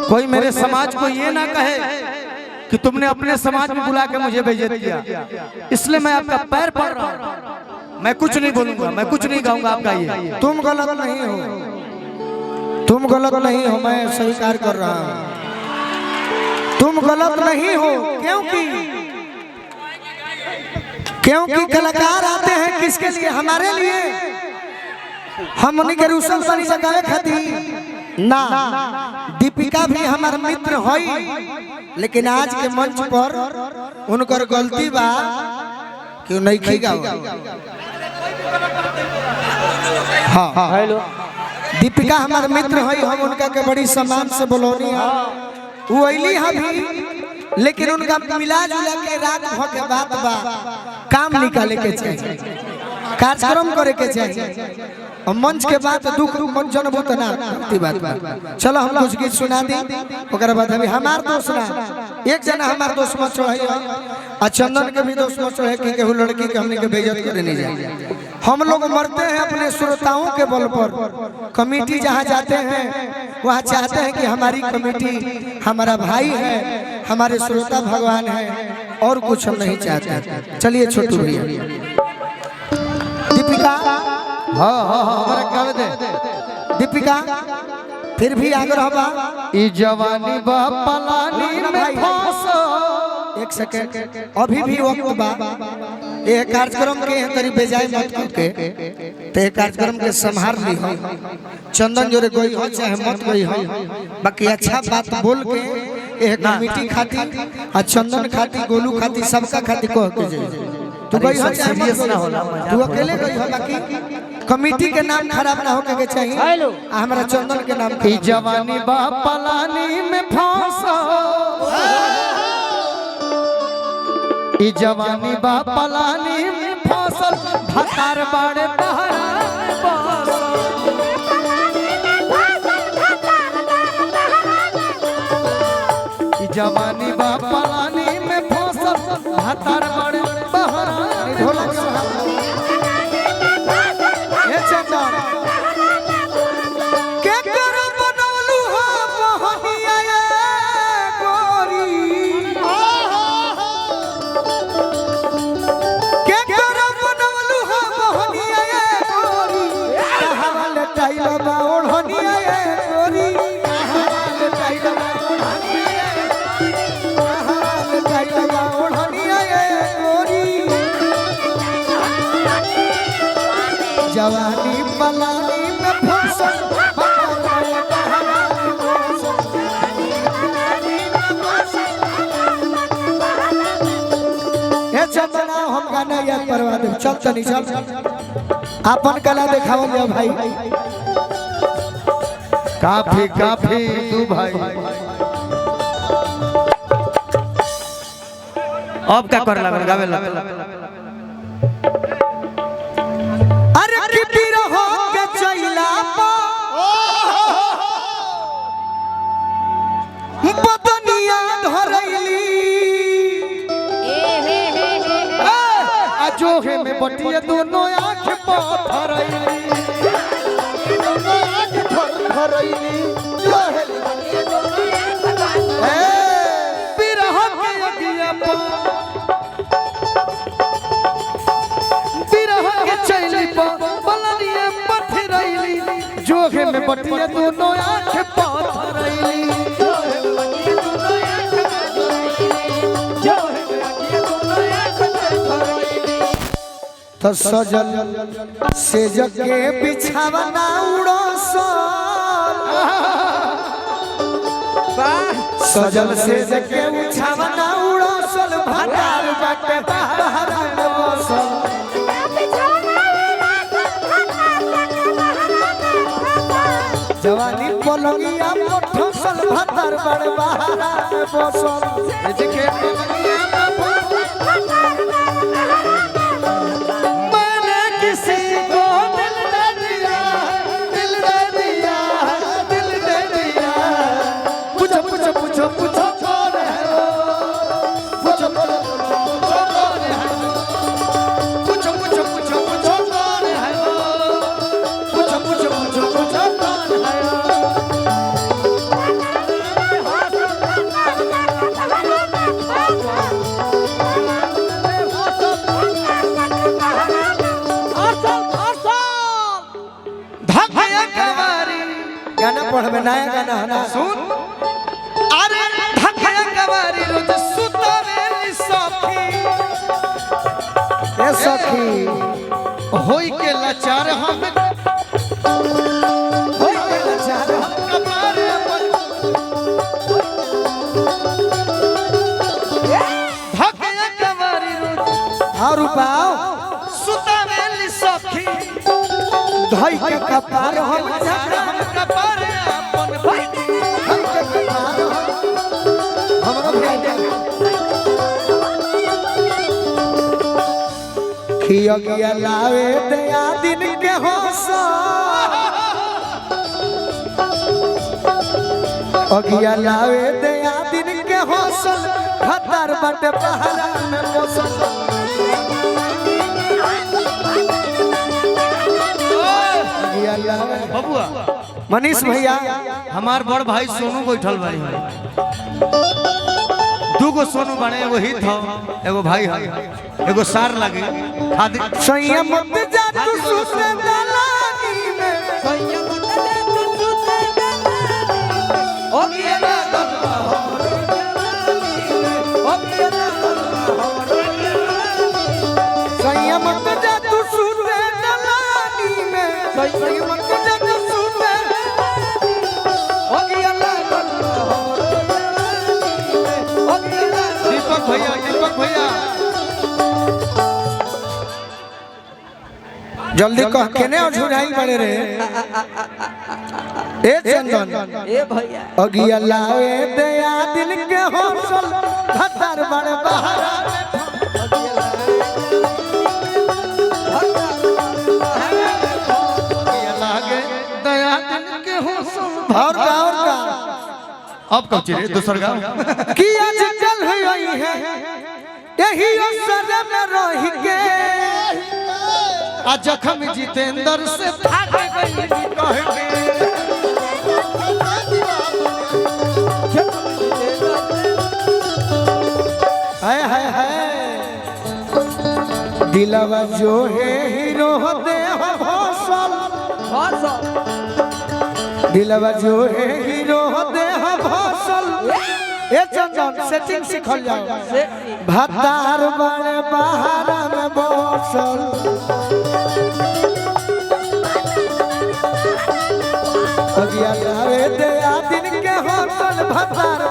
कोई मेरे समाज को ये ना कहे कि तुमने अपने समाज में बुला के मुझे बेइज्जत किया, इसलिए मैं आपका पैर पड़ रहा हूँ। मैं कुछ नहीं बोलूंगा, मैं कुछ नहीं गाऊंगा आपका ये। तुम गलत नहीं हो, तुम गलत नहीं हो, मैं स्वीकार कर रहा हूँ। तुम गलत नहीं हो, क्योंकि कलाकार आते हैं किसके लिए? हमारे लिए। हम उन्हीं के रूसल बनी सकावे खातिर ना। दीपिका भी हमार मित्र होई, लेकिन आज के मंच पर उनकर गलती बा क्यों नहीं खीगा। हाँ हेलो, दीपिका हमार मित्र होई, हम उनका के बड़ी सम्मान से बोलोनी है। वो अली भी, लेकिन उनका मिला जुला के रात भर के बात बा काम निकाले के चाहिए, कार्यक्रम करे के चाहिए। और मंच के बाद दुख मन जनबू तो ना बात। चलो हम कुछ गीत सुना दी, ओकर बाद अभी हमार दोस्त ना एक जना हमार दोस्त मत चढ़े और चंदन के भी दोस्त मत चढ़े कि केहू लड़की के हमने के बेइज्जत करे नहीं जाए। हम लोग मरते हैं अपने श्रोताओं के बल पर। कमेटी जहाँ जाते हैं वहाँ चाहते हैं कि हमारी कमेटी हमारा भाई है, हमारे श्रोता भगवान है, और कुछ हम नहीं चाहते। चलिए छोटू भैया, दीपिका, हाँ हाँ हमारा कर दे दीपिका, फिर भी आग्रह बा, ई जवानी बा पलानी में फांसो। एक सेकंड, अभी भी वक्त बा। ये कार्यक्रम के तरी बेजाय मत के, ते कार्यक्रम के संभाल ली हो। चंदन जोरे गई हो चाहे मत गई हो, बाकी अच्छा बात बोल के ये कमेटी खाती और चंदन खाती, गोलू खाती, सबका खाती कह के जाए। तू गई हो चाहे मत ना होला, तू अकेले गई हो, बाकी कमेटी के नाम खराब ना होके के चाहिए। हमारा चंदन के नाम ई जवानी बा पलानी में फांसो, ई जवानी बा पलानी में फांसल, भतार बाड़े बहरा ई जवानी बा पलानी में फांसल, भतार बाड़े बहरा। जवानी पलानी में फसल, चंदना हम गाना याद करवा दे। चल चली चल, अपन कला दिखाओ भाई। काफी काफी तू भाई, अब क्या कर लगा गावे लगा। जोहे में बटिया दोनों आँख पथरैली, बिरह के अगिया पर, बिरह के चैली पर बलनिया पथरैली, जोहे में बटिया दोनों आँख पथरैली। तो सजल से जगे बिछावना उड़ो सजल से जगे बिछावना उड़ो सल, भतार बाटे बाहर बसल। जवानी पलंगिया ठोसल, भतार बाटे बाहर बसल। धकया कवारी गाना पढ़बे नया गाना हना सुन अरे धकया कवारी रोज सुतावेली सखी ए सखी होई के लाचार हम होई के लाचार कपारे पर धकया कवारी रोज और पाओ सुतावेली सखी धई के कपार हम झाड़ा हम कपारे अपन धई के कपार हमरो भेज खिया किया लावे दया दिन के होसा अगिया लावे दया दिन के हौसल खतर बटे पहरा में पोसल अगिया लावे बबुआ मनीष भैया हमार बड़ भाई सोनू बैठल भाई दूगो सोनू बने एगो हित हो एगो भाई है एगो सार लगे खादी संयम मत जा तू सुते दलानी में संयम मत जा तू सुते दलानी ओ किया ना करवा ओ किया ना करवा संयम मत जा तू सुते दलानी में संयम मत जा तू सुते ओ किया ना करवा ओ किया ना दीपक भैया जल्दी कह केने झुराई पड़े रे ए चंदन ए भैया अगिया लावे दया दिल के हौसल खतर बड़ बहारा लागे दया दिन के हौसल और का अब कब चले दूसर गांव कि आज चल हुई है यही असर में रह के आज जखम जितेंद्र से भाग गई कह के हाय हाय हाय दिलवा जो है हीरो दे हौसल दिलवा जो है हीरो दे हौसल ए चंदन सेटिंग सिखल जाओ भतार बड़े बहारा में बसल अगिया लावे दया दिन के हौसल भतार